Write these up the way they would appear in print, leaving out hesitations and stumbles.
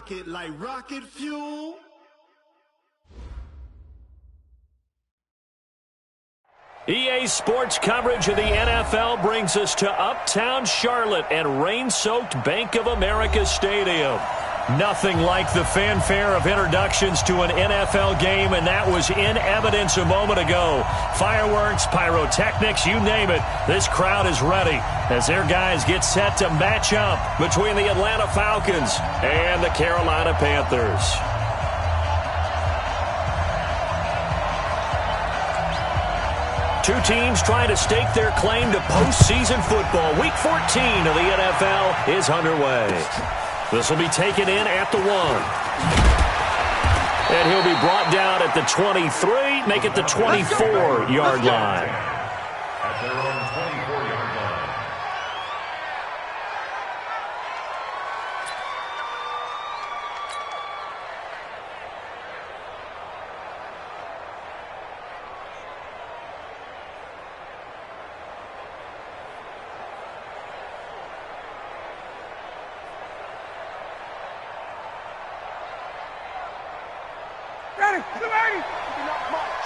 Rocket like rocket fuel. EA Sports coverage of the NFL brings us to Uptown Charlotte and rain-soaked Bank of America Stadium. Nothing like the fanfare of introductions to an NFL game, and that was in evidence a moment ago. Fireworks, pyrotechnics, you name it. This crowd is ready as their guys get set to match up between the Atlanta Falcons and the Carolina Panthers. Two teams trying to stake their claim to postseason football. Week 14 of the NFL is underway. This will be taken in at the 1. And he'll be brought down at the 23, make it the 24-yard line. At their own 24-yard line.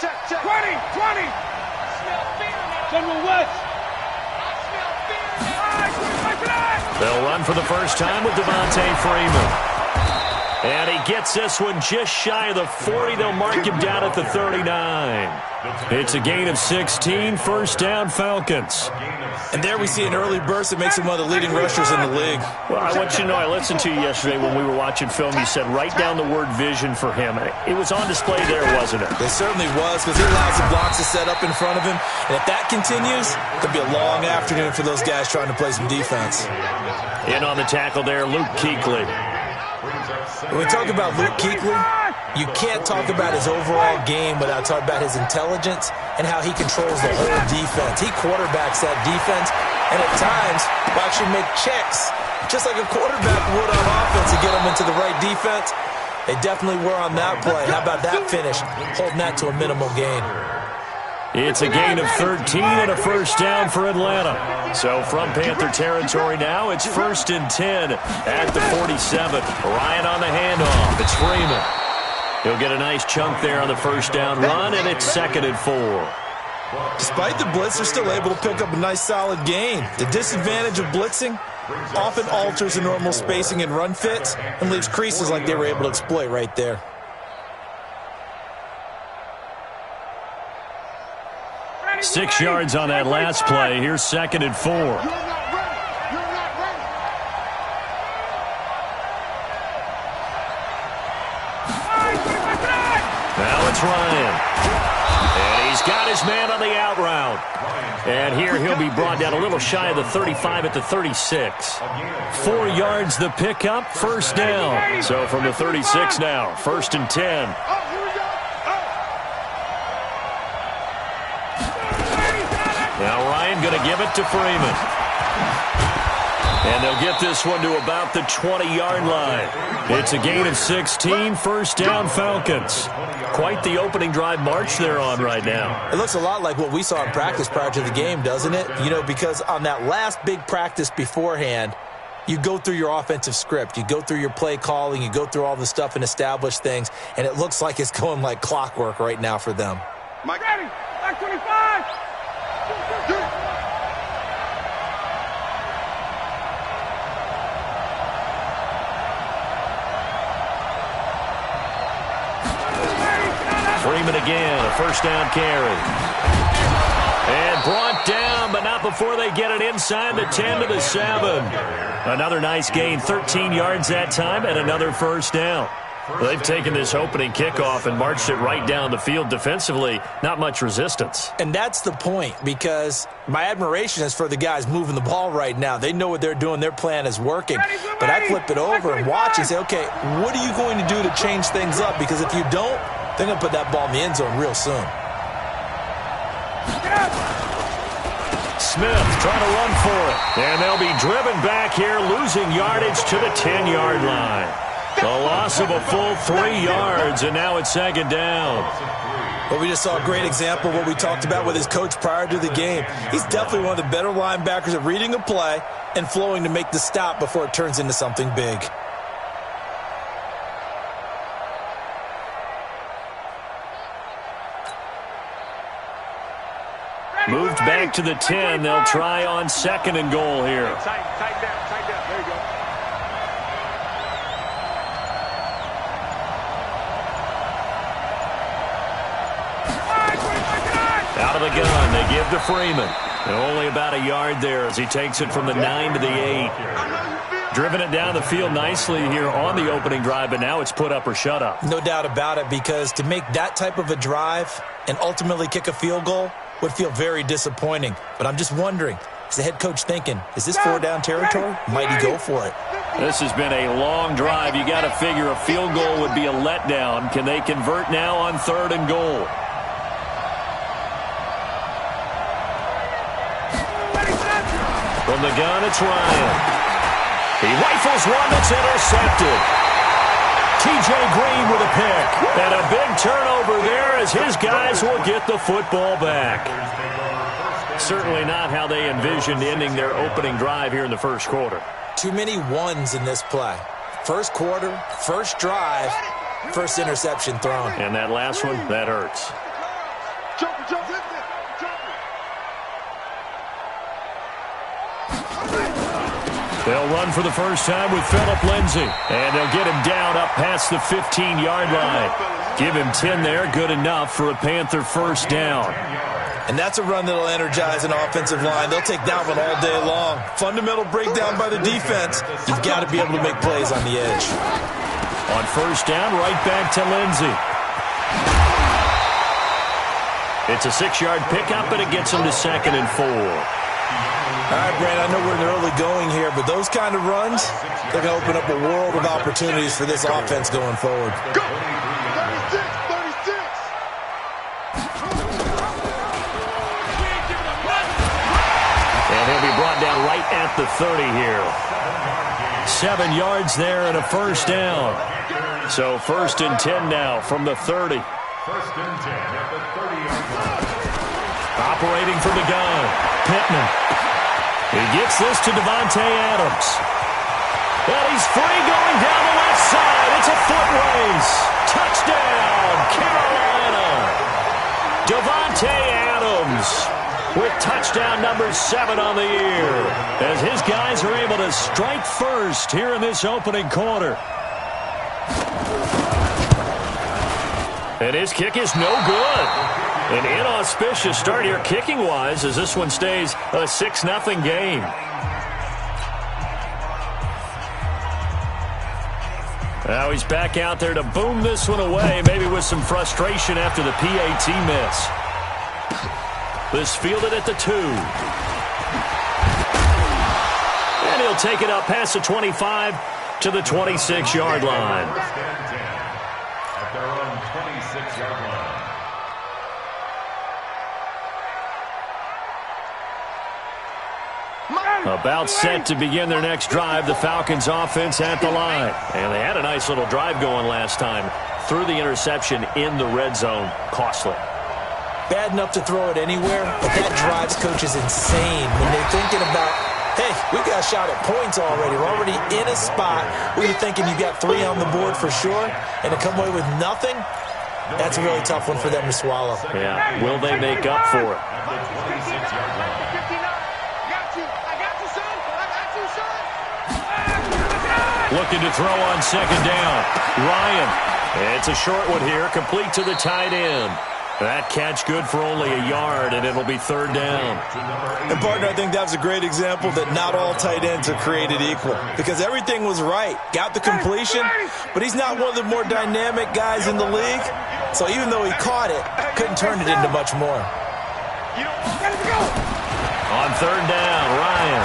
Check. 20. General West. They'll run for the first time with Devontae Freeman. And he gets this one just shy of the 40. They'll mark him down at the 39. It's a gain of 16, first down Falcons. And there we see an early burst that makes him one of the leading rushers in the league. Well, I want you to know, I listened to you yesterday when we were watching film. You said write down the word vision for him. It was on display there, wasn't it? It certainly was, because he allows the blocks to set up in front of him. And if that continues, it could be a long afternoon for those guys trying to play some defense. In on the tackle there, Luke Kuechly. When we talk about Luke Kuechly, you can't talk about his overall game without talking about his intelligence and how he controls the whole defense. He quarterbacks that defense, and at times will actually make checks, just like a quarterback would on offense to get them into the right defense. They definitely were on that play. How about that finish, holding that to a minimal gain? It's a gain of 13 and a first down for Atlanta. So from Panther territory now, it's 1st and 10 at the 47. Ryan on the handoff. It's Freeman. He'll get a nice chunk there on the first down run, and it's 2nd and 4. Despite the blitz, they're still able to pick up a nice solid gain. The disadvantage of blitzing often alters the normal spacing and run fits and leaves creases like they were able to exploit right there. Six yards on that last play. Here's 2nd and 4. Now it's Ryan. And he's got his man on the out route. And here he'll be brought down a little shy of the 35 at the 36. 4 yards the pickup, first down. So from the 36 now, 1st and 10. Now Ryan going to give it to Freeman. And they'll get this one to about the 20-yard line. It's a gain of 16, first down Falcons. Quite the opening drive march they're on right now. It looks a lot like what we saw in practice prior to the game, doesn't it? You know, because on that last big practice beforehand, you go through your offensive script. You go through your play calling. You go through all the stuff and establish things. And it looks like it's going like clockwork right now for them. Mike, ready. Back 25. Freeman again, a first down carry. And brought down, but not before they get it inside the 10 to the 7. Another nice gain, 13 yards that time, and another first down. They've taken this opening kickoff and marched it right down the field defensively. Not much resistance. And that's the point, because my admiration is for the guys moving the ball right now. They know what they're doing. Their plan is working. But I flip it over and watch and say, okay, what are you going to do to change things up? Because if you don't, they're going to put that ball in the end zone real soon. Smith trying to run for it. And they'll be driven back here, losing yardage to the 10-yard line. The loss of a full 3 yards, and now it's 2nd down. Well, we just saw a great example of what we talked about with his coach prior to the game. He's definitely one of the better linebackers at reading a play and flowing to make the stop before it turns into something big. back to the 10. They'll try on 2nd and goal here. Tight down. There you go. Out of the gun, they give to Freeman. Only about a yard there as he takes it from the 9 to the 8. Driven it down the field nicely here on the opening drive, but now it's put up or shut up. No doubt about it, because to make that type of a drive and ultimately kick a field goal would feel very disappointing. But I'm just wondering, is the head coach thinking, is this 4-down territory? Might he go for it? This has been a long drive. You got to figure a field goal would be a letdown. Can they convert now on 3rd and goal? From the gun, it's Ryan. He rifles one that's intercepted. T.J. Green with a pick. And a big turnover there as his guys will get the football back. Certainly not how they envisioned ending their opening drive here in the first quarter. Too many ones in this play. First quarter, first drive, first interception thrown. And that last one, that hurts. They'll run for the first time with Phillip Lindsay. And they'll get him down up past the 15-yard line. Give him 10 there, good enough for a Panther first down. And that's a run that'll energize an offensive line. They'll take that one all day long. Fundamental breakdown by the defense. You've got to be able to make plays on the edge. On first down, right back to Lindsay. It's a 6-yard pickup, and it gets him to 2nd and 4. All right, Brand, I know we're in the early going here, but those kind of runs, they're going to open up a world of opportunities for this offense going forward. Go! 36. And he'll be brought down right at the 30 here. 7 yards there and a first down. So 1st and 10 now from the 30. 1st and 10 at the 30-yard line. Operating from the gun, Pittman. He gets this to Davante Adams. And he's free going down the left side. It's a foot race. Touchdown, Carolina. Davante Adams with touchdown number 7 on the year, as his guys are able to strike first here in this opening quarter. And his kick is no good. An inauspicious start here kicking-wise as this one stays a 6-0 game. Now he's back out there to boom this one away, maybe with some frustration after the PAT miss. This fielded at the 2. And he'll take it up past the 25 to the 26-yard line. At their own 26-yard line. About set to begin their next drive, the Falcons offense at the line. And they had a nice little drive going last time. Threw the interception in the red zone. Costly. Bad enough to throw it anywhere, but that drives coaches insane when they're thinking about, hey, we got a shot at points already. We're already in a spot where you're thinking you got 3 on the board for sure, and to come away with nothing, that's a really tough one for them to swallow. Yeah, will they make up for it? Looking to throw on 2nd down. Ryan. It's a short one here, complete to the tight end. That catch good for only a yard, and it'll be 3rd down. And, partner, I think that was a great example that not all tight ends are created equal, because everything was right. Got the completion, but he's not one of the more dynamic guys in the league. So even though he caught it, couldn't turn it into much more. On 3rd down, Ryan.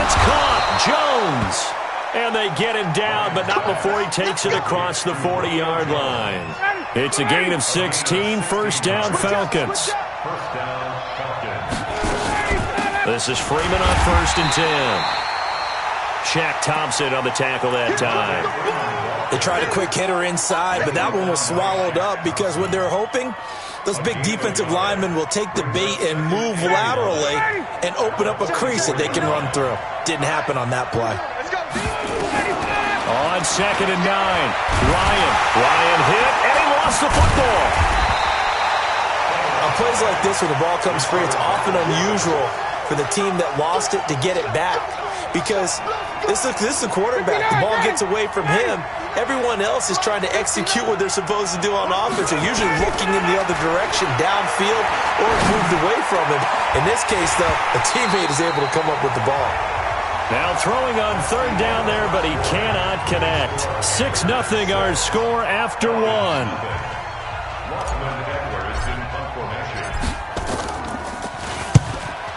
It's caught. Jones. And they get him down, but not before he takes it across the 40-yard line. It's a gain of 16, 1st down Falcons. 1st down Falcons. This is Freeman on 1st and 10. Shaq Thompson on the tackle that time. They tried a quick hitter inside, but that one was swallowed up because what they're hoping, those big defensive linemen will take the bait and move laterally and open up a crease that they can run through. Didn't happen on that play. On 2nd and 9, Ryan hit, and he lost the football. I'm plays like this where the ball comes free, it's often unusual for the team that lost it to get it back. Because this is the quarterback. The ball gets away from him. Everyone else is trying to execute what they're supposed to do on offense. They're usually looking in the other direction, downfield, or moved away from him. In this case, though, a teammate is able to come up with the ball. Now throwing on third down there, but he cannot connect. 6-0 our score after one.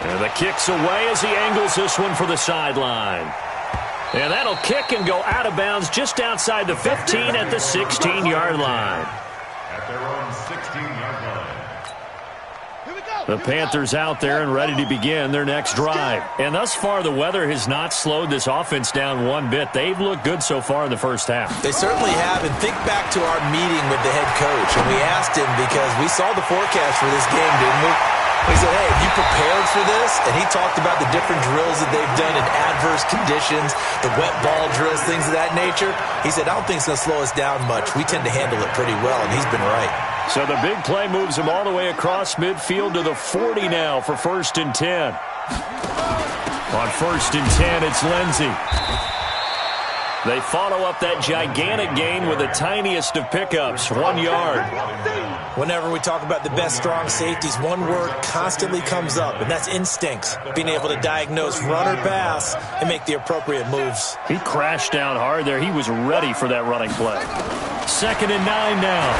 And the kick's away as he angles this one for the sideline. And that'll kick and go out of bounds just outside the 15 at the 16-yard line. At their own 16-yard line. The Panthers out there and ready to begin their next drive. And thus far, the weather has not slowed this offense down one bit. They've looked good so far in the first half. They certainly have. And think back to our meeting with the head coach. And we asked him because we saw the forecast for this game, didn't we? He said, hey, have you prepared for this? And he talked about the different drills that they've done in adverse conditions, the wet ball drills, things of that nature. He said, I don't think it's going to slow us down much. We tend to handle it pretty well, and he's been right. So the big play moves him all the way across midfield to the 40 now for 1st and 10. On 1st and 10, it's Lindsey. They follow up that gigantic gain with the tiniest of pickups, 1 yard. Whenever we talk about the best strong safeties, one word constantly comes up, and that's instincts. Being able to diagnose run or pass and make the appropriate moves. He crashed down hard there. He was ready for that running play. 2nd and 9 now.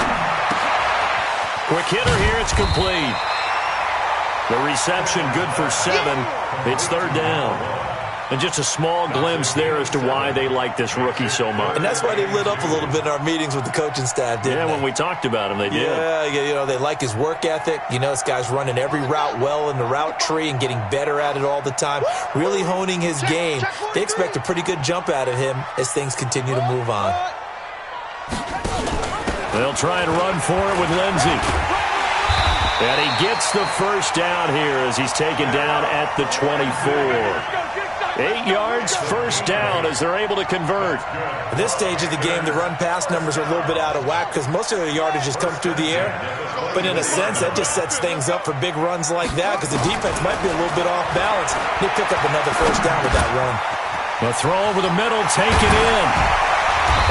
Quick hitter here. It's complete. The reception good for 7. It's 3rd down. And just a small glimpse there as to why they like this rookie so much. And that's why they lit up a little bit in our meetings with the coaching staff, didn't they? When we talked about him, they did. Yeah, you know, they like his work ethic. You know, this guy's running every route well in the route tree and getting better at it all the time, really honing his game. They expect a pretty good jump out of him as things continue to move on. They'll try and run for it with Lindsey. And he gets the first down here as he's taken down at the 24. 8 yards, first down as they're able to convert. At this stage of the game, the run-pass numbers are a little bit out of whack because most of their yardage has come through the air. But in a sense, that just sets things up for big runs like that because the defense might be a little bit off balance. They pick up another first down with that run. The throw over the middle, taken in.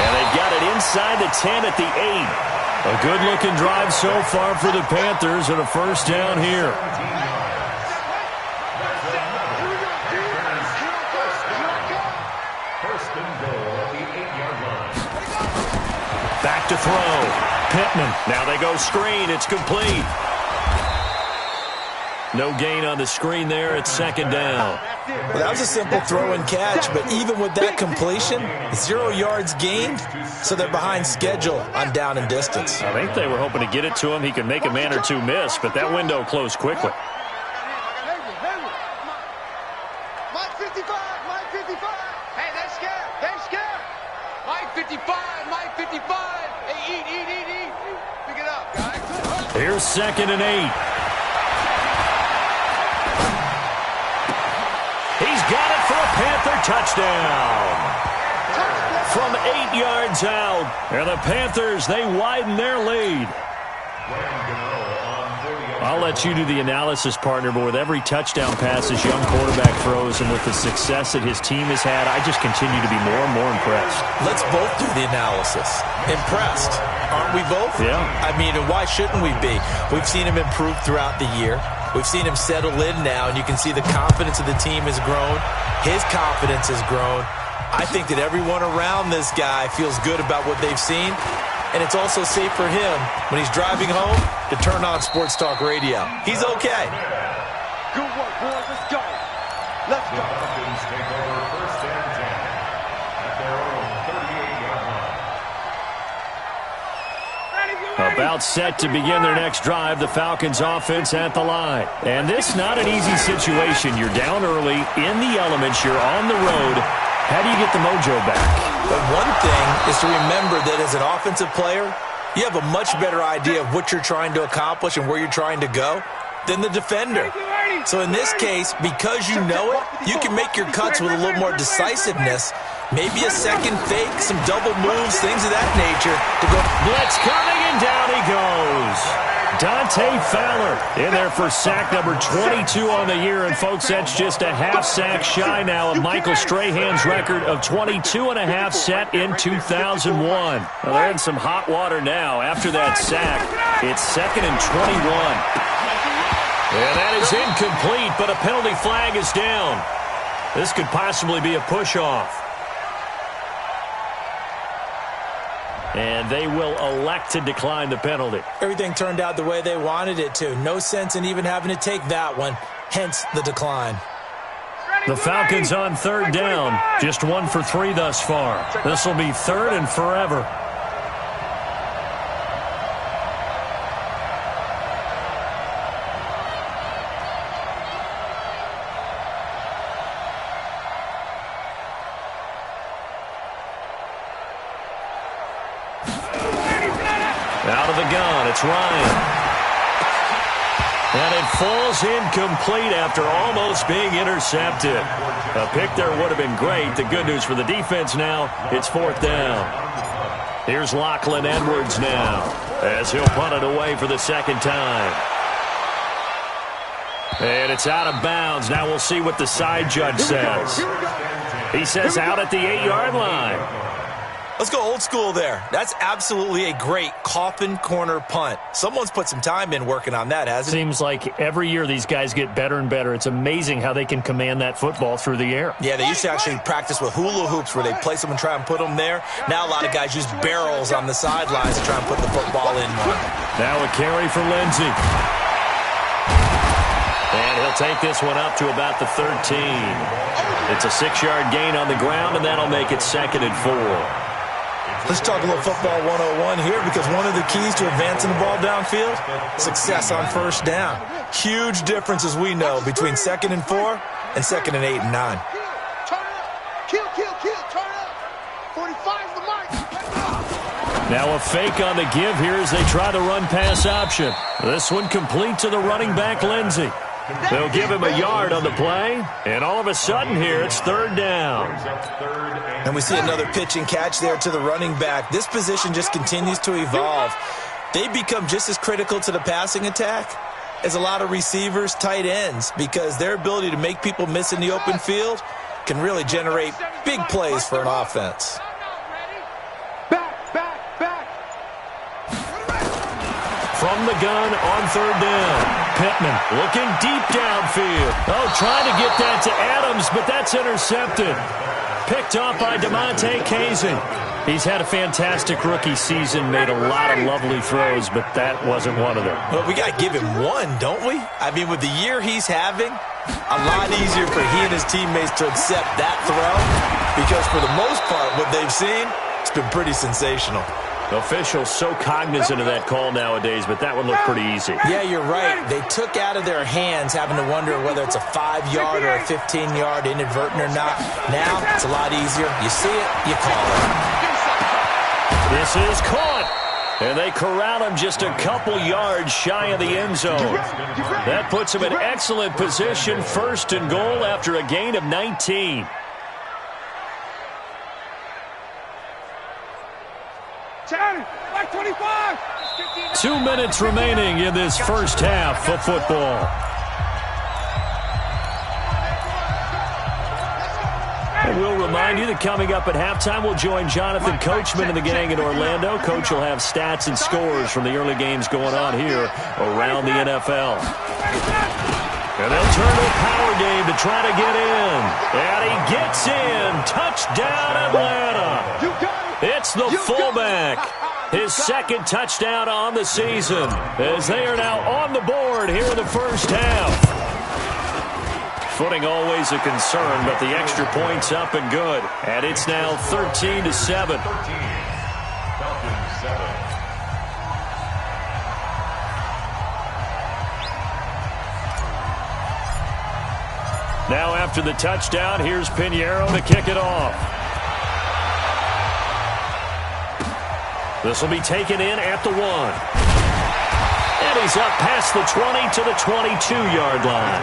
And they've got it inside the 10 at the 8. A good-looking drive so far for the Panthers and a first down here. Back to throw. Pittman. Now they go screen. It's complete. No gain on the screen there. It's 2nd down. Well, that was a simple throw and catch, but even with that completion, 0 yards gained, so they're behind schedule on down and distance. I think they were hoping to get it to him. He could make a man or two miss, but that window closed quickly. Mike 55, Mike 55. Hey, they're scared. They're scared. Mike 55, Mike 55. Hey, eat. Pick it up, guys. Here's 2nd and 8. He's got it for a Panther touchdown. From 8 yards out. And the Panthers, they widen their lead. I'll let you do the analysis, partner, but with every touchdown pass this young quarterback throws and with the success that his team has had, I just continue to be more and more impressed. Let's both do the analysis. Impressed. Aren't we both? Yeah. I mean, and why shouldn't we be? We've seen him improve throughout the year. We've seen him settle in now, and you can see the confidence of the team has grown. His confidence has grown. I think that everyone around this guy feels good about what they've seen. And it's also safe for him, when he's driving home, to turn on Sports Talk Radio. He's okay. Good work, boys. Let's go. Let's go. The Falcons take over 1st and 10 at their own 38-yard line. About set to begin their next drive, the Falcons offense at the line. And this not an easy situation. You're down early, in the elements, you're on the road. How do you get the mojo back? But one thing is to remember that as an offensive player, you have a much better idea of what you're trying to accomplish and where you're trying to go than the defender. So in this case, because you know it, you can make your cuts with a little more decisiveness. Maybe a second fake, some double moves, things of that nature to go. Blitz coming, and down he goes. Dante Fowler in there for sack number 22 on the year. And, folks, that's just a half sack shy now of Michael Strahan's record of 22.5 set in 2001. Well, they're in some hot water now. After that sack, it's 2nd and 21. And that is incomplete, but a penalty flag is down. This could possibly be a push-off. And they will elect to decline the penalty. Everything turned out the way they wanted it to. No sense in even having to take that one, hence the decline. The Falcons on 3rd down. Just 1 for 3 thus far. This will be 3rd and forever. Out of the gun, it's Ryan. And it falls incomplete after almost being intercepted. A pick there would have been great. The good news for the defense now, it's 4th down. Here's Lachlan Edwards now as he'll punt it away for the 2nd time. And it's out of bounds. Now we'll see what the side judge says. He says out at the 8-yard line. Let's go old school there. That's absolutely a great coffin corner punt. Someone's put some time in working on that, hasn't it? Seems like every year these guys get better and better. It's amazing how they can command that football through the air. Yeah, they used to actually practice with hula hoops where they place them and try and put them there. Now a lot of guys use barrels on the sidelines to try and put the football in one. Now a carry for Lindsey. And he'll take this one up to about the 13. It's a 6-yard gain on the ground, and that'll make it 2nd and 4. Let's talk a little football 101 here, because one of the keys to advancing the ball downfield, success on 1st down. Huge difference, as we know, between 2nd and 4 and 2nd and 8 and 9. Kill, turn up. 45's the mark. Now a fake on the give here as they try the run-pass option. This one complete to the running back, Lindsey. They'll give him a yard on the play, and all of a sudden here it's 3rd down. And we see another pitch and catch there to the running back. This position just continues to evolve. They become just as critical to the passing attack as a lot of receivers, tight ends, because their ability to make people miss in the open field can really generate big plays for an offense. From the gun on 3rd down. Pittman looking deep downfield. Oh, trying to get that to Adams, but that's intercepted. Picked off by DeMonte Casey. He's had a fantastic rookie season, made a lot of lovely throws, but that wasn't one of them. Well, we got to give him one, don't we? I mean, with the year he's having, a lot easier for he and his teammates to accept that throw, because for the most part, what they've seen, it's been pretty sensational. Officials so cognizant of that call nowadays, but that one looked pretty easy. Yeah, you're right. They took out of their hands having to wonder whether it's a 5-yard or a 15-yard inadvertent or not. Now, it's a lot easier. You see it, you call it. This is caught. And they corral him just a couple yards shy of the end zone. That puts him in excellent position, 1st and goal after a gain of 19. Like 25. 2 minutes remaining in this first half of football. And we'll remind you that coming up at halftime, we'll join Jonathan Coachman and the gang in Orlando. Coach will have stats and scores from the early games going on here around the NFL. And they'll turn to a power game to try to get in. And he gets in. Touchdown, Atlanta. It's the fullback. His 2nd touchdown on the season as they are now on the board here in the first half. Footing always a concern, but the extra point's up and good. And it's now 13-7. Now after the touchdown, here's Pinheiro to kick it off. This will be taken in at the 1. And he's up past the 20 to the 22-yard line.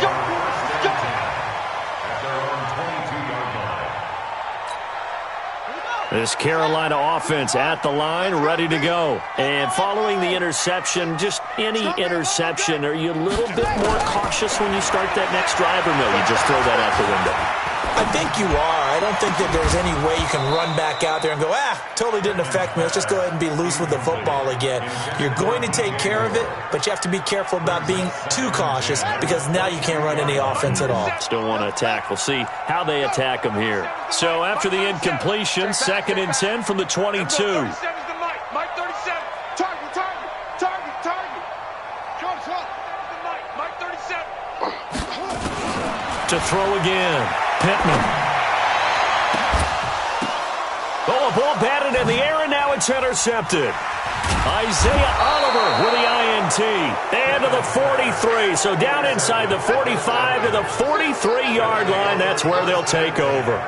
This Carolina offense at the line, ready to go. And following the interception, just any interception, are you a little bit more cautious when you start that next drive, or no, you just throw that out the window? I think you are. I don't think that there's any way you can run back out there and go, totally didn't affect me. Let's just go ahead and be loose with the football again. You're going to take care of it, but you have to be careful about being too cautious because now you can't run any offense at all. Still want to attack. We'll see how they attack them here. So after the incompletion, 2nd and 10 from the 22. Mike 37 target. Mike 37. To throw again, Pittman. Oh, a ball batted in the air, and now it's intercepted. Isaiah Oliver with the INT. And to the 43. So down inside the 45 to the 43-yard line. That's where they'll take over.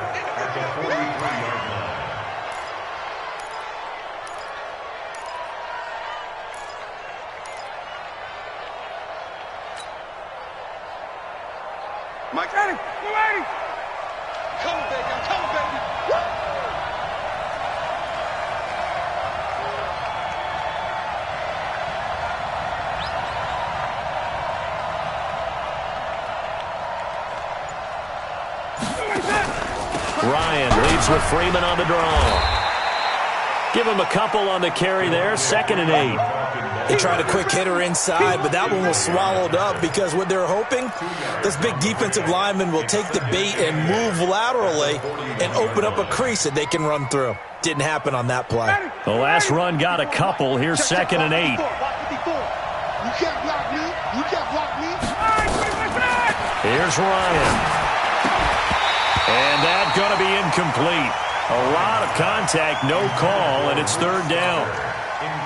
Mike, ready. We're ready. Come on, baby. I'm coming, baby. Woo! Ryan leads with Freeman on the draw. Give him a couple on the carry there. 2nd and 8. They tried a quick hitter inside, but that one was swallowed up because what they're hoping, this big defensive lineman will take the bait and move laterally and open up a crease that they can run through. Didn't happen on that play. The last run got a couple. Here's 2nd and 8. You can't block me. You can't block me. Here's Ryan. And that's going to be incomplete. A lot of contact, no call, and it's 3rd down.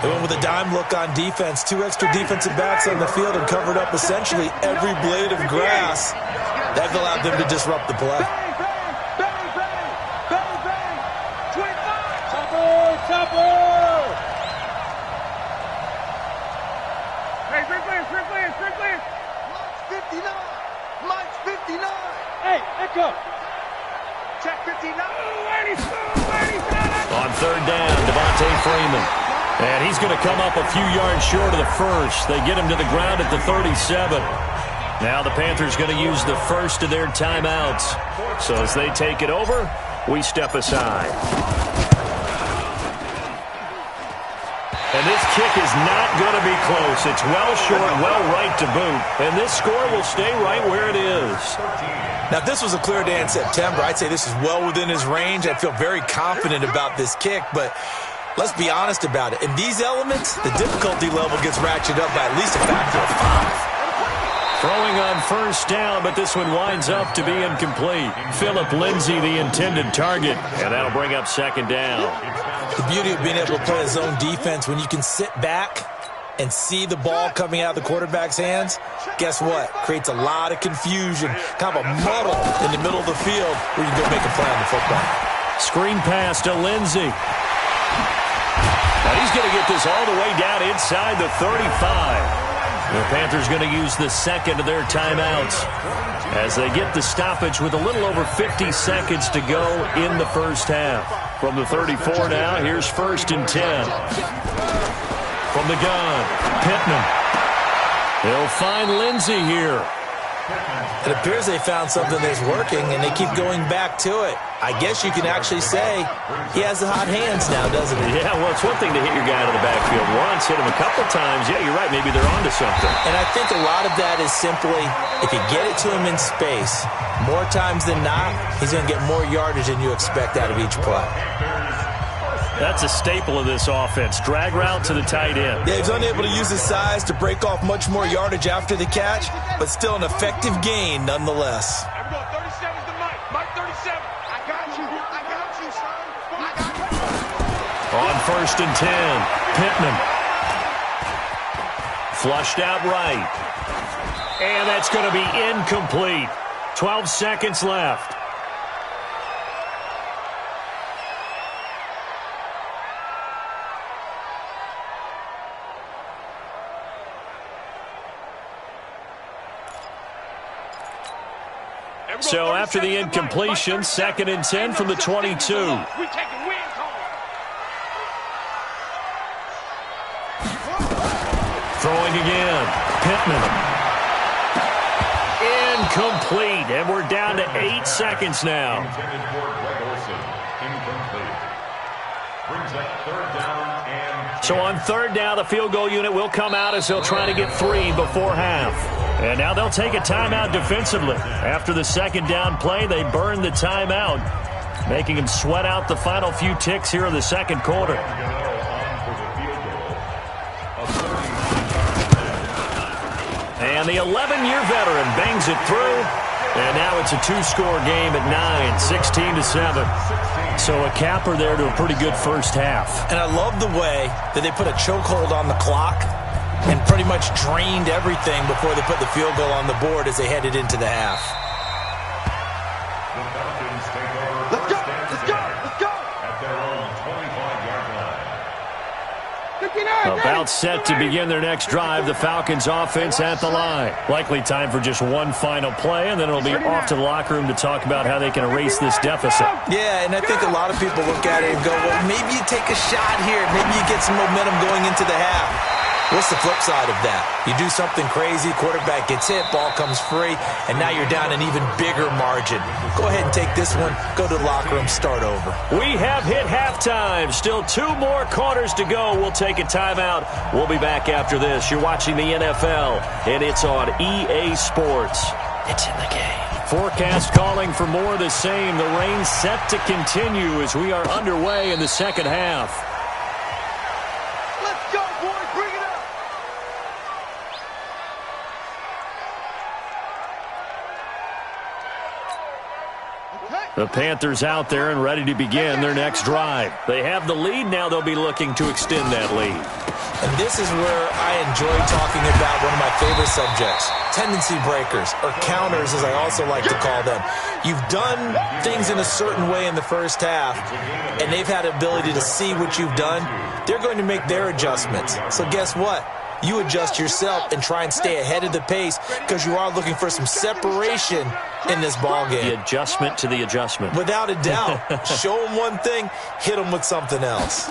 They went with a dime look on defense. 2 extra defensive backs on the field and covered up essentially every blade of grass. That allowed them to disrupt the play. Mike's 59. Hey, Echo. Check 59. On 3rd down, Devontae Freeman. And he's going to come up a few yards short of the first. They get him to the ground at the 37. Now the Panthers going to use the first of their timeouts. So as they take it over, we step aside. And this kick is not going to be close. It's well short, well right to boot. And this score will stay right where it is. Now, if this was a clear day in September, I'd say this is well within his range. I'd feel very confident about this kick, but let's be honest about it. In these elements, the difficulty level gets ratcheted up by at least a factor of 5. Throwing on 1st down, but this one winds up to be incomplete. Phillip Lindsay, the intended target, and that'll bring up 2nd down. The beauty of being able to play a zone defense, when you can sit back and see the ball coming out of the quarterback's hands, guess what? Creates a lot of confusion, kind of a muddle in the middle of the field where you can go make a play on the football. Screen pass to Lindsay. Now he's going to get this all the way down inside the 35. The Panthers going to use the 2nd of their timeouts as they get the stoppage with a little over 50 seconds to go in the first half. From the 34 now, here's 1st and 10. From the gun, Pittman. They'll find Lindsay here. It appears they found something that's working, and they keep going back to it. I guess you can actually say he has the hot hands now, doesn't he? Yeah, well, it's one thing to hit your guy out of the backfield once, hit him a couple times. Yeah, you're right. Maybe they're onto something. And I think a lot of that is simply if you get it to him in space, more times than not, he's going to get more yardage than you expect out of each play. That's a staple of this offense. Drag route to the tight end. Yeah, he's unable to use his size to break off much more yardage after the catch, but still an effective gain nonetheless. Everyone, 37's the Mike. Mike 37. I got you, son. I got you. On 1st and 10, Pittman. Flushed out right. And that's going to be incomplete. 12 seconds left. So after the incompletion, 2nd and 10 from the 22. Throwing again. Pittman. Incomplete, and we're down to 8 seconds now. So on 3rd down, the field goal unit will come out as they'll try to get 3 before half. And now they'll take a timeout defensively. After the 2nd down play, they burn the timeout, making them sweat out the final few ticks here in the 2nd quarter. And the 11-year veteran bangs it through. And now it's a 2-score game at 9, 16-7. So a capper there to a pretty good first half. And I love the way that they put a chokehold on the clock and pretty much drained everything before they put the field goal on the board as they headed into the half. Let's go! Let's go! Let's go! At their own 25-yard line. About set to begin their next drive, the Falcons offense at the line. Likely time for just one final play, and then it'll be off to the locker room to talk about how they can erase this deficit. Yeah, and I think a lot of people look at it and go, well, maybe you take a shot here. Maybe you get some momentum going into the half. What's the flip side of that? You do something crazy, quarterback gets hit, ball comes free, and now you're down an even bigger margin. Go ahead and take this one, go to the locker room, start over. We have hit halftime. Still 2 more quarters to go. We'll take a timeout. We'll be back after this. You're watching the NFL, and it's on EA Sports. It's in the game. Forecast calling for more of the same. The rain set to continue as we are underway in the 2nd half. Let's go, boys! Bring it up! The Panthers out there and ready to begin their next drive. They have the lead. Now they'll be looking to extend that lead. And this is where I enjoy talking about one of my favorite subjects, tendency breakers, or counters as I also like to call them. You've done things in a certain way in the first half, and they've had the ability to see what you've done. They're going to make their adjustments. So guess what? You adjust yourself and try and stay ahead of the pace because you are looking for some separation in this ball game. The adjustment to the adjustment. Without a doubt. Show them one thing, hit them with something else.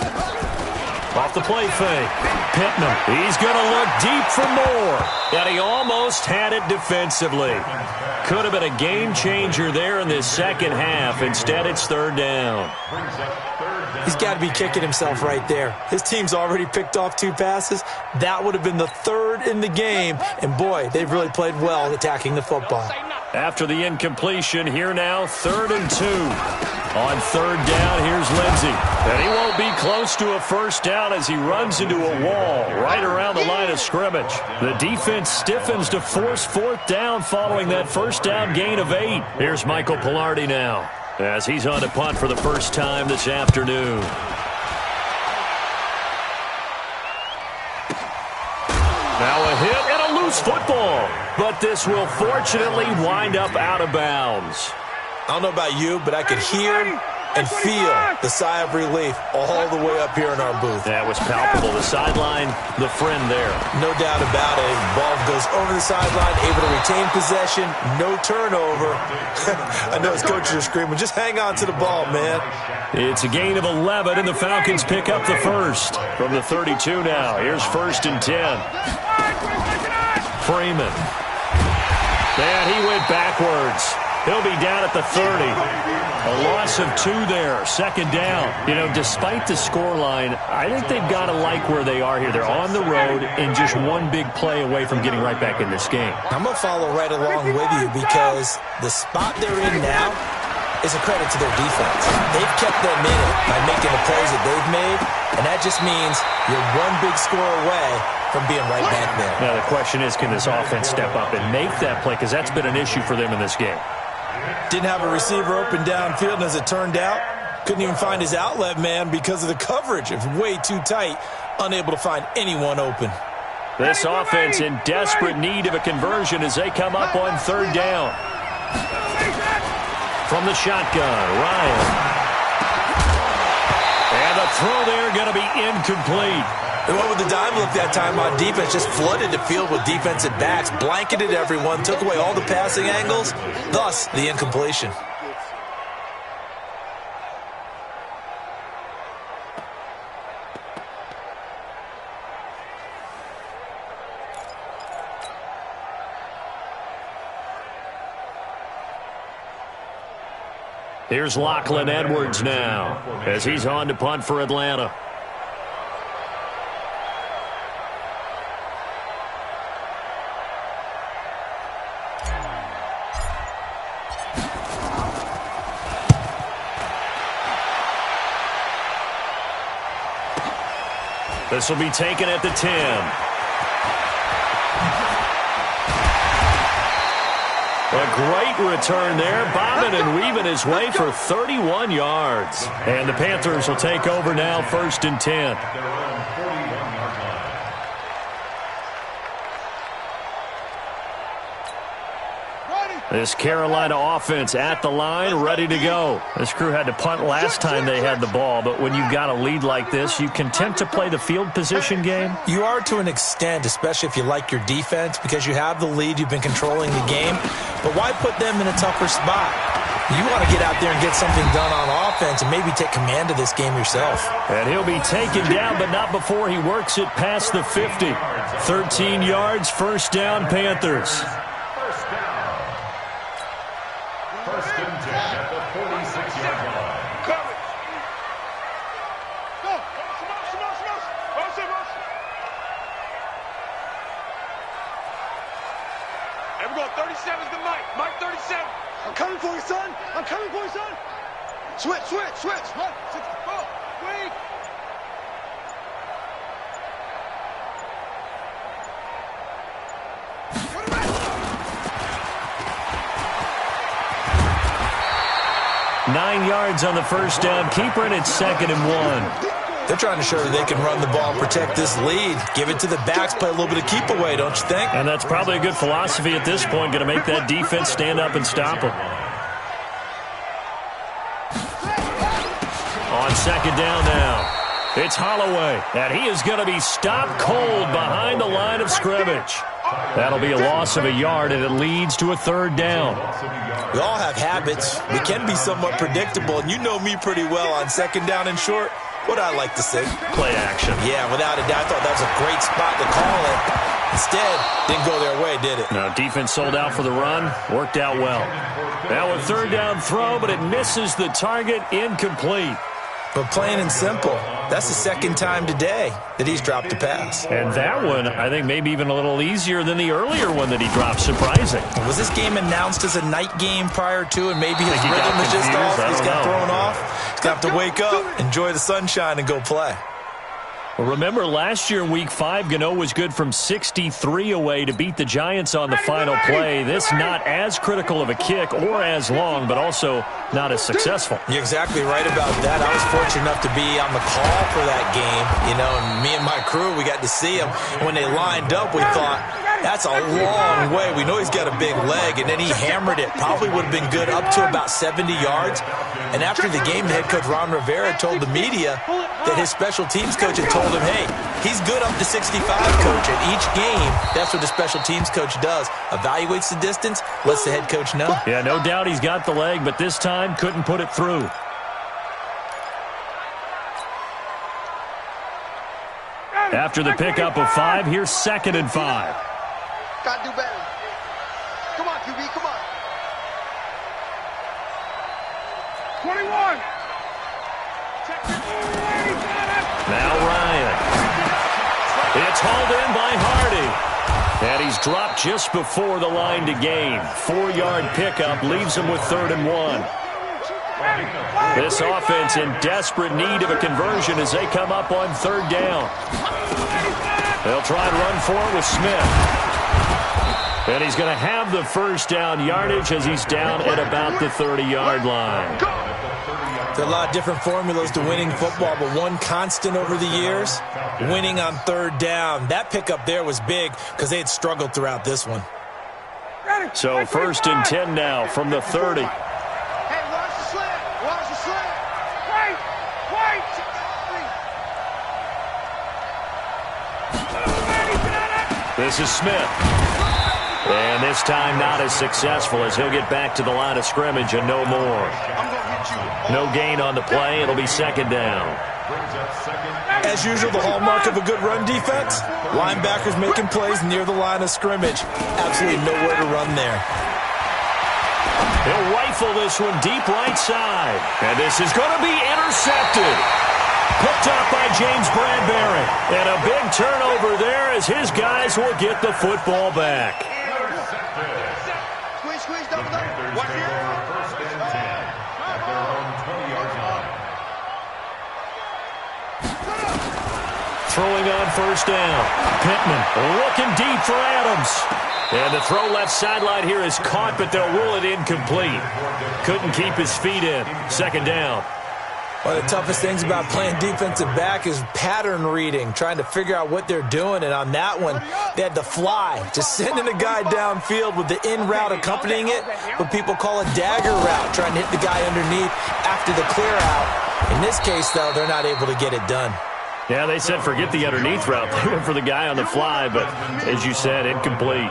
Off the play fake. Pittman. He's going to look deep for more. And he almost had it defensively. Could have been a game changer there in this 2nd half. Instead, it's 3rd down. He's got to be kicking himself right there. His team's already picked off 2 passes. That would have been the 3rd in the game. And, boy, they've really played well attacking the football. After the incompletion, here now, 3rd and 2. On 3rd down, here's Lindsey. And he won't be close to a first down as he runs into a wall right around the line of scrimmage. The defense stiffens to force 4th down following that first down gain of 8. Here's Michael Pilardi now as he's on to punt for the first time this afternoon. Now a hit and a loose football. But this will fortunately wind up out of bounds. I don't know about you, but I could hear and feel the sigh of relief all the way up here in our booth. That was palpable. The sideline, the friend there. No doubt about it. Ball goes over the sideline, able to retain possession, no turnover. I know his coaches are screaming, just hang on to the ball, man. It's a gain of 11, and the Falcons pick up the first. From the 32 now, here's 1st and 10. Freeman. And he went backwards. He'll be down at the 30. A loss of 2 there, 2nd down. You know, despite the scoreline, I think they've got to like where they are here. They're on the road and just one big play away from getting right back in this game. I'm going to follow right along with you because the spot they're in now is a credit to their defense. They've kept them in it by making the plays that they've made, and that just means you're one big score away from being right back there. Now, the question is, can this offense step up and make that play? Because that's been an issue for them in this game. Didn't have a receiver open downfield, and as it turned out, couldn't even find his outlet man because of the coverage. It was way too tight, unable to find anyone open. This offense in desperate need of a conversion as they come up on 3rd down. From the shotgun, Ryan. And the throw there going to be incomplete. They went with the dime look that time on defense, just flooded the field with defensive backs, blanketed everyone, took away all the passing angles, thus the incompletion. Here's Lachlan Edwards now as he's on to punt for Atlanta. This will be taken at the 10. A great return there, bobbing and weaving his way for 31 yards. And the Panthers will take over now, 1st and 10. This Carolina offense at the line, ready to go. This crew had to punt last time they had the ball, but when you've got a lead like this, you content to play the field position game? You are to an extent, especially if you like your defense, because you have the lead, you've been controlling the game. But why put them in a tougher spot? You want to get out there and get something done on offense and maybe take command of this game yourself. And he'll be taken down, but not before he works it past the 50. 13 yards, 1st down, Panthers. I'm coming for you, son. I'm coming for you, son. Switch. Run. Go. Wait. Nine yards on the 1st down. Keeper, and it's 2nd and 1. They're trying to show that they can run the ball and protect this lead. Give it to the backs, play a little bit of keep away, don't you think? And that's probably a good philosophy at this point, going to make that defense stand up and stop them. On 2nd down now, it's Holloway, and he is going to be stopped cold behind the line of scrimmage. That'll be a loss of a yard, and it leads to a 3rd down. We all have habits. We can be somewhat predictable, and you know me pretty well on 2nd down and short. What I like to say? Play action. Yeah, without a doubt. I thought that was a great spot to call it. Instead, didn't go their way, did it? No, defense sold out for the run. Worked out well. Now a 3rd down throw, but it misses the target. Incomplete. But plain and simple, that's the 2nd time today that he's dropped a pass. And that one, I think, maybe even a little easier than the earlier one that he dropped. Surprising. Was this game announced as a night game prior to, and maybe his rhythm is just off? He's got thrown off. He's got to wake up, enjoy the sunshine, and go play. Well, remember, last year in Week 5, Gano was good from 63 away to beat the Giants on the final play. This not as critical of a kick or as long, but also not as successful. You're exactly right about that. I was fortunate enough to be on the call for that game, and me and my crew, we got to see him. When they lined up, we thought, that's a long way. We know he's got a big leg, and then he hammered it. Probably would have been good up to about 70 yards. And after the game, the head coach Ron Rivera told the media that his special teams coach had told him, hey, he's good up to 65, coach. And each game, that's what the special teams coach does. Evaluates the distance, lets the head coach know. Yeah, no doubt he's got the leg, but this time couldn't put it through. After the pickup of 5, here's 2nd and 5. Gotta do better. Come on, QB, come on. 21. Now Ryan. It's hauled in by Hardy. And he's dropped just before the line to gain. 4-yard pickup leaves him with 3rd and 1. This offense in desperate need of a conversion as they come up on 3rd down. They'll try and run for it with Smith. And he's going to have the 1st down yardage as he's down at about the 30-yard line. There are a lot of different formulas to winning football, but one constant over the years, winning on 3rd down. That pickup there was big because they had struggled throughout this one. So 1st and 10 now from the 30. Hey, watch the slant. Watch the slant. Wait. This is Smith. And this time not as successful as he'll get back to the line of scrimmage and no more. No gain on the play. It'll be second down. As usual, the hallmark of a good run defense, linebackers making plays near the line of scrimmage. Absolutely nowhere to run there. He'll rifle this one deep right side. And this is going to be intercepted. Picked up by James Bradbury. And a big turnover there as his guys will get the football back. Squeeze, double. Watch here. First and 10 at their own 20-yard line. Throwing on first down. Pittman looking deep for Adams. And the throw left sideline here is caught, but they'll rule it incomplete. Couldn't keep his feet in. Second down. One of the toughest things about playing defensive back is pattern reading, trying to figure out what they're doing. And on that one, they had to fly, just sending a guy downfield with the in route accompanying it, what people call a dagger route, trying to hit the guy underneath after the clear out. In this case, though, they're not able to get it done. Yeah, they said forget the underneath route. They went for the guy on the fly, but as you said, incomplete.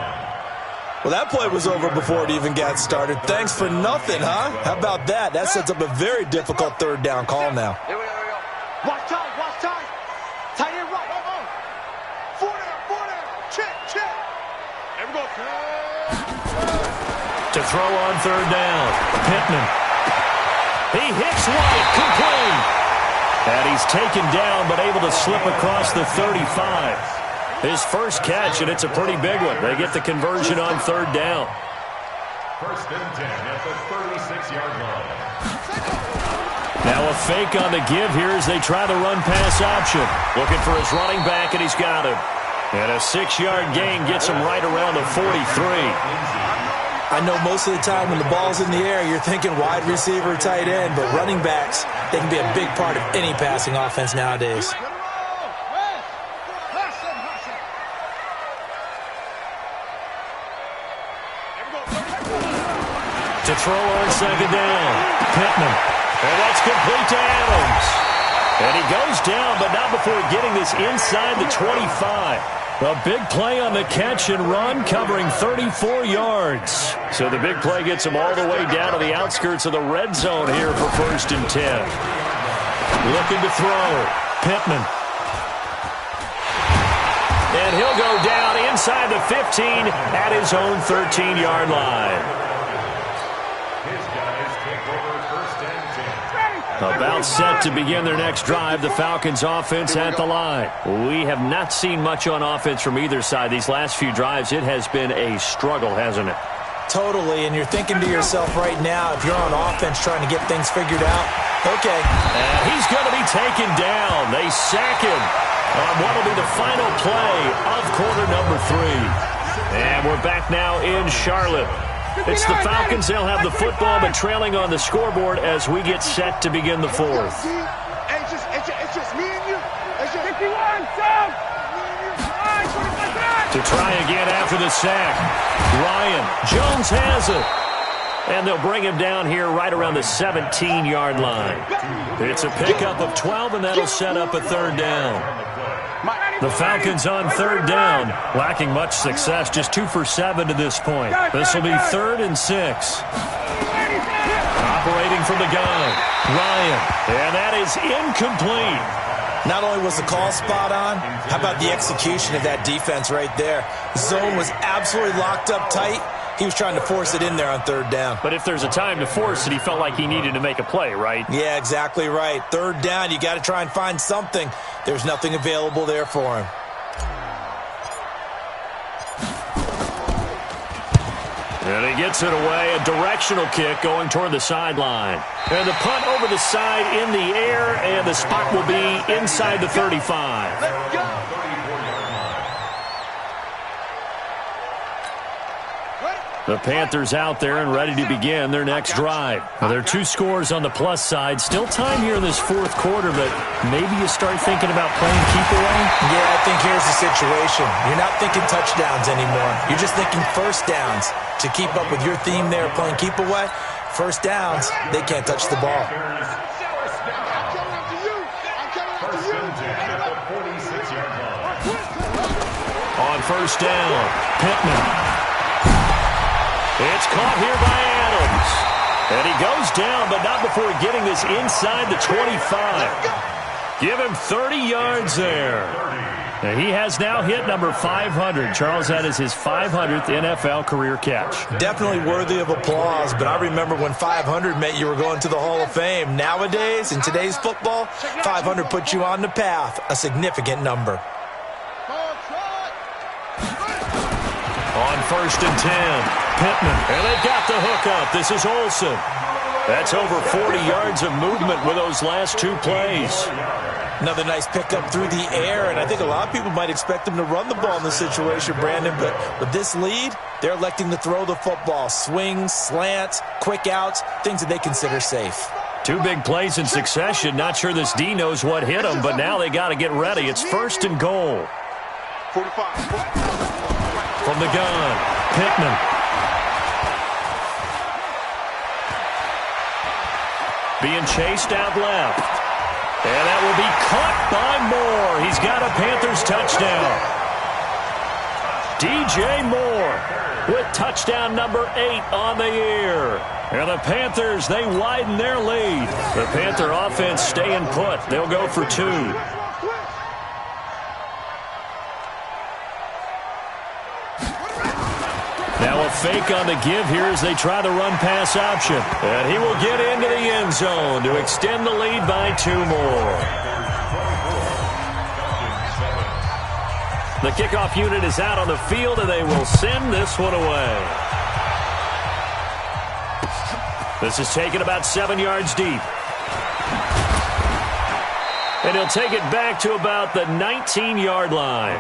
Well, that play was over before it even got started. Thanks for nothing, huh? How about that? That sets up a very difficult third down call now. Here we go. Watch time. Tight end right. Four down. Check. Here we go. To throw on third down. Pittman. He hits White, complete. And he's taken down, but able to slip across the 35. His first catch, and it's a pretty big one. They get the conversion on third down. First and 10 at the 36-yard line. Now a fake on the give here as they try the run-pass option. Looking for his running back, and he's got him. And a 6-yard gain gets him right around the 43. I know most of the time when the ball's in the air, you're thinking wide receiver, tight end, but running backs, they can be a big part of any passing offense nowadays. To throw on second down. Pittman. And that's complete to Adams. And he goes down, but not before getting this inside the 25. A big play on the catch and run, covering 34 yards. So the big play gets him all the way down to the outskirts of the red zone here for first and 10. Looking to throw. Pittman. And he'll go down inside the 15 at his own 13-yard line. About set to begin their next drive, the Falcons offense at the line. We have not seen much on offense from either side. These last few drives, it has been a struggle, hasn't it? Totally, and you're thinking to yourself right now, if you're on offense trying to get things figured out, okay. And he's going to be taken down. They sack him on what will be the final play of quarter number 3. And we're back now in Charlotte. It's the Falcons. They'll have the football, but trailing on the scoreboard as we get set to begin the fourth. It's just me and you. It's just 51, to try again after the sack. Ryan. Jones has it. And they'll bring him down here right around the 17-yard line. It's a pickup of 12, and that'll set up a third down. The Falcons on third down, lacking much success, just 2 for 7 to this point. This will be 3rd and 6. Operating from the gun, Ryan, and that is incomplete. Not only was the call spot on, how about the execution of that defense right there? Zone was absolutely locked up tight. He was trying to force it in there on third down. But if there's a time to force it, he felt like he needed to make a play, right? Yeah, exactly right. Third down, you got to try and find something. There's nothing available there for him. And he gets it away, a directional kick going toward the sideline. And the punt over the side in the air, and the spot will be inside the 35. Let's go. The Panthers out there and ready to begin their next drive. Now, there are 2 scores on the plus side. Still time here in this fourth quarter, but maybe you start thinking about playing keep away? Yeah, I think here's the situation. You're not thinking touchdowns anymore. You're just thinking first downs. To keep up with your theme there, playing keep away, first downs, they can't touch the ball. On first down. Pittman. It's caught here by Adams. And he goes down, but not before getting this inside the 25. Give him 30 yards there. And he has now hit number 500. Charles, that is his 500th NFL career catch. Definitely worthy of applause, but I remember when 500 meant you were going to the Hall of Fame. Nowadays, in today's football, 500 puts you on the path, a significant number. On first and 10, Pittman, and they've got the hook up. This is Olsen. That's over 40 yards of movement with those last two plays. Another nice pickup through the air, and I think a lot of people might expect them to run the ball in this situation, Brandon, but with this lead, they're electing to throw the football. Swings, slants, quick outs, things that they consider safe. Two big plays in succession. Not sure this D knows what hit them, but now they got to get ready. It's first and goal. 45. From the gun, Pittman. Being chased out left. And that will be caught by Moore. He's got a Panthers touchdown. DJ Moore with touchdown number 8 on the year. And the Panthers, they widen their lead. The Panther offense staying put. They'll go for 2. Now a fake on the give here as they try the run-pass option. And he will get into the end zone to extend the lead by 2 more. The kickoff unit is out on the field, and they will send this one away. This is taken about 7 yards deep. And he'll take it back to about the 19-yard line.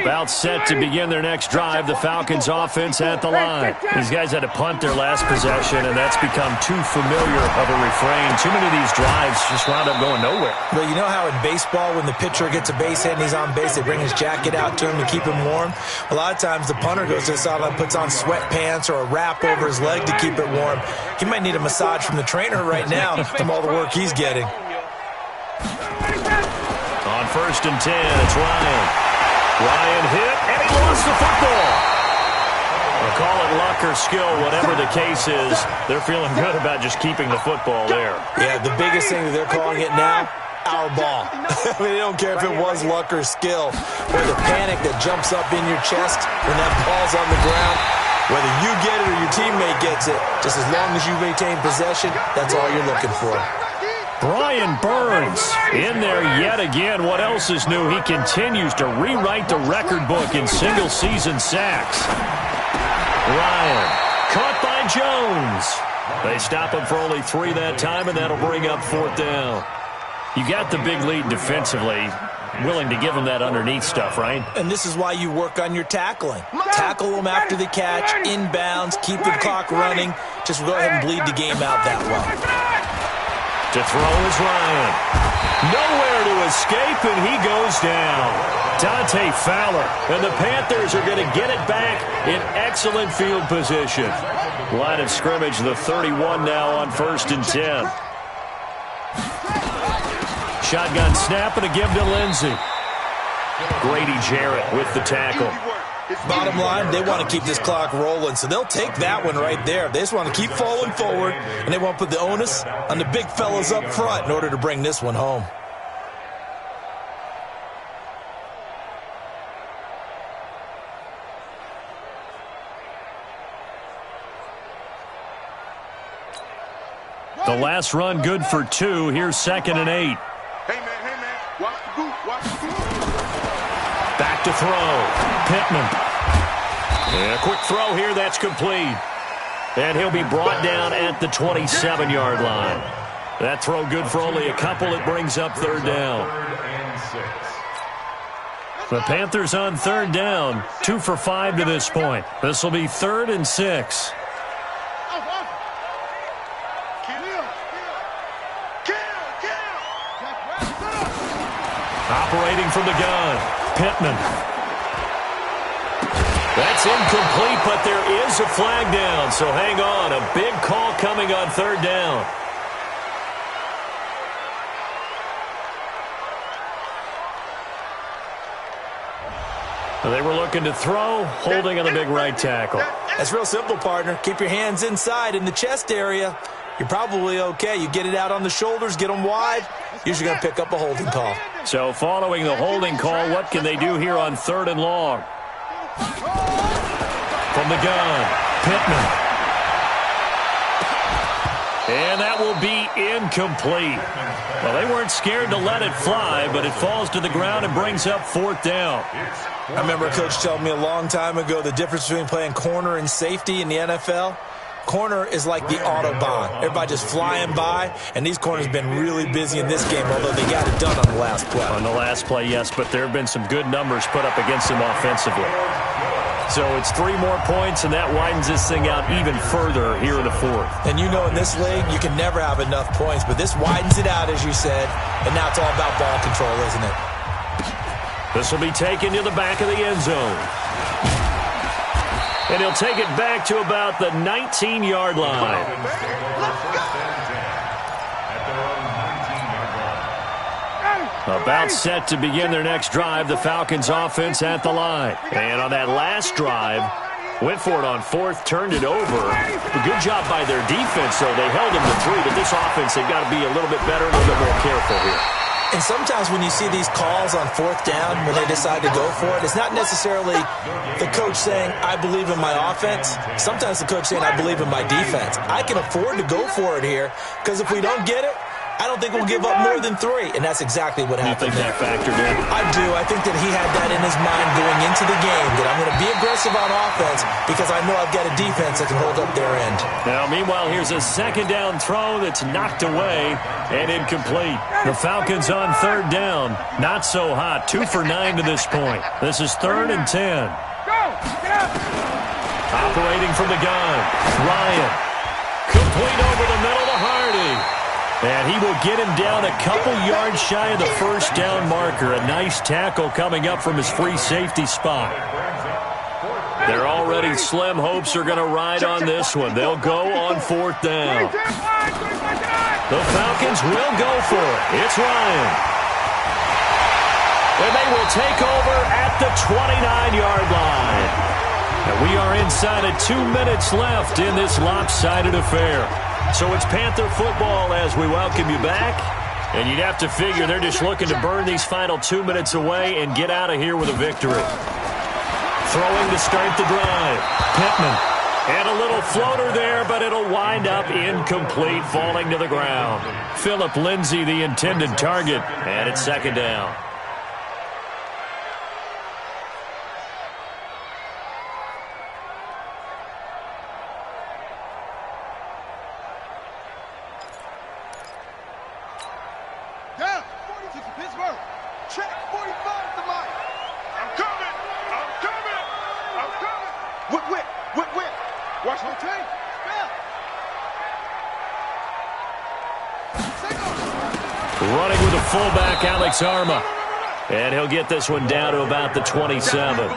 About set to begin their next drive. The Falcons offense at the line. These guys had to punt their last possession, and that's become too familiar of a refrain. Too many of these drives just wound up going nowhere. Well, you know how in baseball when the pitcher gets a base hit and he's on base, they bring his jacket out to him to keep him warm? A lot of times the punter goes to the sideline, puts on sweatpants or a wrap over his leg to keep it warm. He might need a massage from the trainer right now from all the work he's getting. On first and 10, it's Ryan. Ryan hit, and he lost the football. We'll call it luck or skill, whatever the case is. They're feeling good about just keeping the football there. Yeah, the biggest thing that they're calling it now, our ball. I mean, they don't care if it was luck or skill, or the panic that jumps up in your chest when that ball's on the ground. Whether you get it or your teammate gets it, just as long as you maintain possession, that's all you're looking for. Brian Burns in there yet again. What else is new? He continues to rewrite the record book in single-season sacks. Ryan, caught by Jones. They stop him for only 3 that time, and that'll bring up 4th down. You got the big lead defensively. Willing to give him that underneath stuff, right? And this is why you work on your tackling. Tackle them after the catch, inbounds, keep the clock running. Just go ahead and bleed the game out that way. To throw is Ryan. Nowhere to escape, and he goes down. Dante Fowler. And the Panthers are going to get it back in excellent field position. Line of scrimmage, the 31 now on first and 10. Shotgun snap and a give to Lindsey. Grady Jarrett with the tackle. Bottom line, they want to keep this clock rolling, so they'll take that one right there. They just want to keep falling forward, and they want to put the onus on the big fellas up front in order to bring this one home. The last run good for 2. Here's 2nd and 8. Hey, man, watch the boot, watch the boot. Back to throw. Pittman. And a quick throw here, that's complete. And he'll be brought down at the 27-yard line. That throw good for only a couple. It brings up 3rd down. The Panthers on 3rd down. 2 for 5 to this point. This will be 3rd and 6. Operating from the gun, Pittman. That's incomplete, but there is a flag down, so hang on. A big call coming on third down. They were looking to throw, holding on the big right tackle. That's real simple, partner. Keep your hands inside in the chest area. You're probably okay. You get it out on the shoulders, get them wide. Usually going to pick up a holding call. So following the holding call, what can they do here on 3rd and long? From the gun, Pittman. And that will be incomplete. Well, they weren't scared to let it fly, but it falls to the ground and brings up 4th down. I remember a coach telling me a long time ago the difference between playing corner and safety in the NFL. Corner is like the Autobahn. Everybody just flying by, and these corners have been really busy in this game, although they got it done on the last play. On the last play, yes, but there have been some good numbers put up against them offensively. So it's 3 more points, and that widens this thing out even further here in the 4th. And you know in this league, you can never have enough points, but this widens it out, as you said, and now it's all about ball control, isn't it? This will be taken to the back of the end zone. And he'll take it back to about the 19-yard line. About set to begin their next drive, the Falcons offense at the line. And on that last drive, went for it on 4th, turned it over. A good job by their defense, though. They held them to 3, but this offense, they've got to be a little bit better, a little bit more careful here. And sometimes when you see these calls on 4th down, when they decide to go for it, it's not necessarily the coach saying, I believe in my offense. Sometimes the coach saying, I believe in my defense. I can afford to go for it here, because if we don't get it, I don't think we'll give up more than 3, and that's exactly what happened. You think that factored in? I do. I think that he had that in his mind going into the game, that I'm going to be aggressive on offense because I know I've got a defense that can hold up their end. Now, meanwhile, here's a 2nd down throw that's knocked away and incomplete. The Falcons on 3rd down. Not so hot. 2 for 9 to this point. This is 3rd and 10. Operating from the gun, Ryan. Complete over the middle to Hardy. And he will get him down a couple yards shy of the 1st down marker. A nice tackle coming up from his free safety spot. Their already slim hopes are going to ride on this one. They'll go on 4th down. The Falcons will go for it. It's Ryan. And they will take over at the 29-yard line. And we are inside of 2 minutes left in this lopsided affair. So it's Panther football as we welcome you back. And you'd have to figure they're just looking to burn these final 2 minutes away and get out of here with a victory. Throwing to start the drive. Pittman. And a little floater there, but it'll wind up incomplete, falling to the ground. Phillip Lindsay, the intended target, and it's 2nd down. Running with the fullback, Alex Arma. And he'll get this one down to about the 27.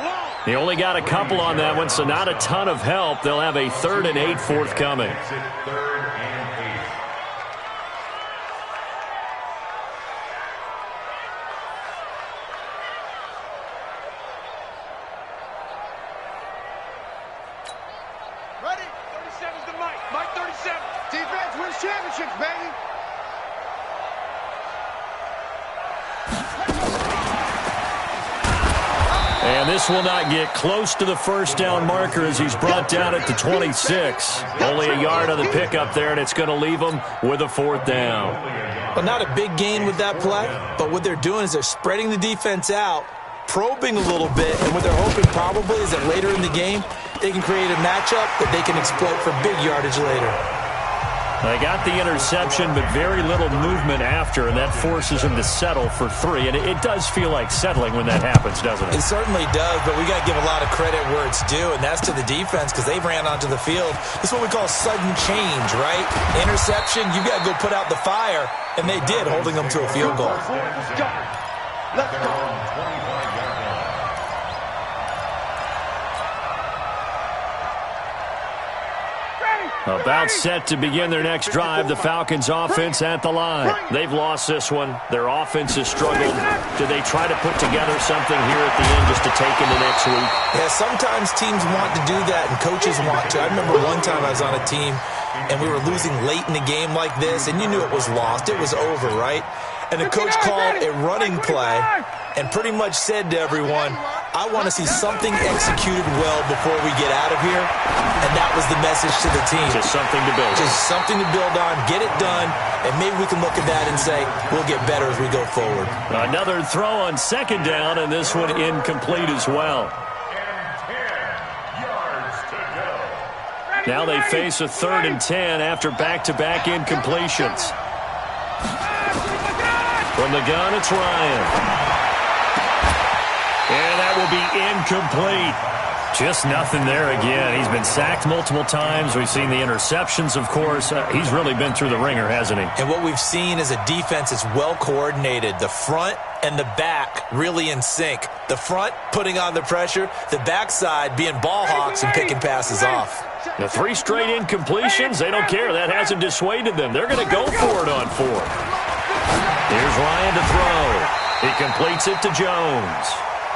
He only got a couple on that one, so not a ton of help. They'll have a 3rd and 8 forthcoming. Ready? 37's the Mike. Mike 37. Defense wins championships, baby. And this will not get close to the 1st down marker as he's brought down at the 26. Only a yard on the pickup there, and it's going to leave him with a 4th down. Well, not a big gain with that play, but what they're doing is they're spreading the defense out, probing a little bit, and what they're hoping probably is that later in the game, they can create a matchup that they can exploit for big yardage later. They got the interception, but very little movement after, and that forces him to settle for 3. And it does feel like settling when that happens, doesn't it? It certainly does, but we got to give a lot of credit where it's due, and that's to the defense because they ran onto the field. This is what we call sudden change, right? Interception, you got to go put out the fire, and they did, holding them to a field goal. Let's go. About set to begin their next drive, the Falcons offense at the line. They've lost this one. Their offense has struggled. Do they try to put together something here at the end just to take into next week? Yeah, sometimes teams want to do that and coaches want to. I remember one time I was on a team and we were losing late in the game like this, and you knew it was lost. It was over, right? And the coach called a running play and pretty much said to everyone, I want to see something executed well before we get out of here. And that was the message to the team. Just something to build on. Just something to build on, get it done, and maybe we can look at that and say, we'll get better as we go forward. Another throw on second down, and this one incomplete as well. And 10 yards to go. Now they face a 3rd and 10 after back-to-back incompletions. From the gun, it's Ryan. And that will be incomplete. Just nothing there again. He's been sacked multiple times. We've seen the interceptions, of course. He's really been through the ringer, hasn't he? And what we've seen is a defense that's well coordinated. The front and the back really in sync. The front putting on the pressure. The backside being ball hawks and picking passes off. The 3 straight incompletions, they don't care. That hasn't dissuaded them. They're going to go for it on 4th. Here's Ryan to throw. He completes it to Jones.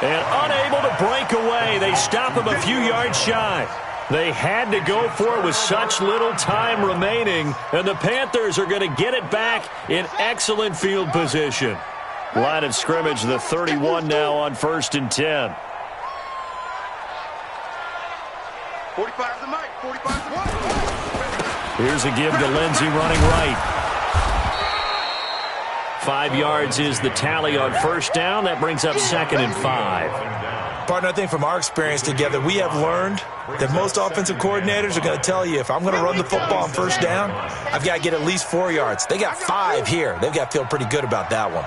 And unable to break away, they stop him a few yards shy. They had to go for it with such little time remaining, and the Panthers are going to get it back in excellent field position. Line of scrimmage, the 31 now on 1st and 10. 45 to Mike, 45 to Mike. Here's a give to Lindsey running right. 5 yards is the tally on 1st down. That brings up 2nd and 5. Partner, I think from our experience together, we have learned that most offensive coordinators are going to tell you, if I'm going to run the football on 1st down, I've got to get at least 4 yards. They got 5 here. They've got to feel pretty good about that one.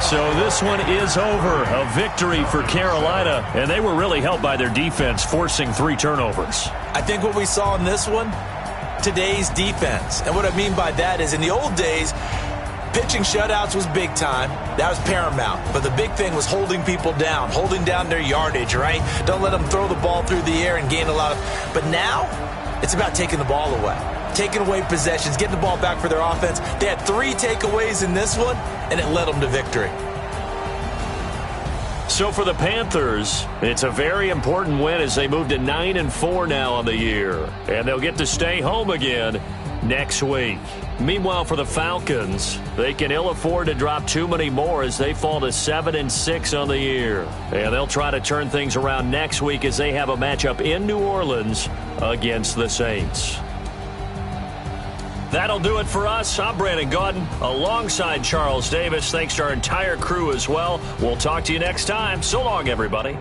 So this one is over. A victory for Carolina, and they were really helped by their defense, forcing 3 turnovers. I think what we saw in this one, today's defense. And what I mean by that is in the old days, pitching shutouts was big time. That was paramount. But the big thing was holding people down, holding down their yardage, right? Don't let them throw the ball through the air and gain a lot of... But now, it's about taking the ball away. Taking away possessions, getting the ball back for their offense. They had 3 takeaways in this one, and it led them to victory. So for the Panthers, it's a very important win as they move to 9-4 now on the year. And they'll get to stay home again next week. Meanwhile, for the Falcons, they can ill afford to drop too many more as they fall to 7-6 on the year. And they'll try to turn things around next week as they have a matchup in New Orleans against the Saints. That'll do it for us. I'm Brandon Gaudin alongside Charles Davis. Thanks to our entire crew as well. We'll talk to you next time. So long, everybody.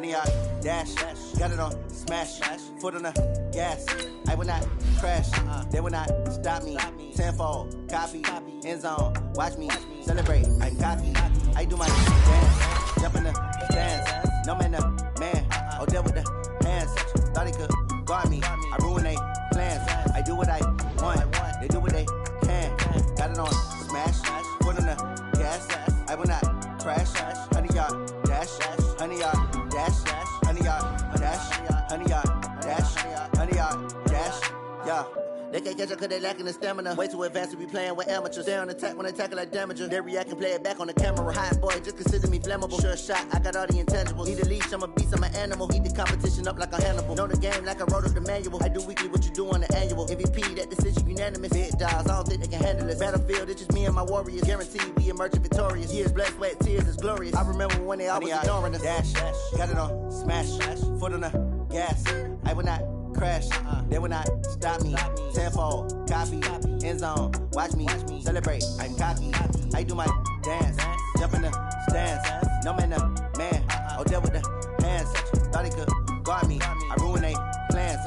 100-yard dash. Got it on smash. Foot on the gas. I will not crash. They will not stop me. Tenfold, copy, end zone. Watch me celebrate. I copy. I do my dance. Jump in the stands. No man, man. Oh, there with the hands. Thought he could guard me. I ruin they plans. I do what I want. They do what they can. Got it on smash. Foot on the gas. I will not crash. 100-yard dash. 100-yard dash. 100-yard dash. 100-yard dash. 100-yard dash. Yeah. They can't catch up cause they lacking the stamina. Way too advanced to be playing with amateurs. Stay on attack when they tackle like damager. They react and play it back on the camera. Hot boy, just consider me flammable. Sure shot, I got all the intangibles. Need a leash, I'm a beast, I'm an animal. Eat the competition up like a Hannibal. Know the game like I wrote up the manual. I do weekly what you do on the annual. MVP, that decision unanimous. Big dogs, I don't think they can handle this. Battlefield, it's just me and my warriors. Guaranteed we emerging victorious. Years, blood, sweat, tears, it's glorious. I remember when they always ignoring us. Dash, got it on smash. Foot on the gas. I will not crash. They will not stop me. Tenfold, copy, end zone. Watch me celebrate. I cocky. I do my dance. Jump in the stands. No man, man. Oh, there with the hands. Thought he could guard me. I ruin they plans.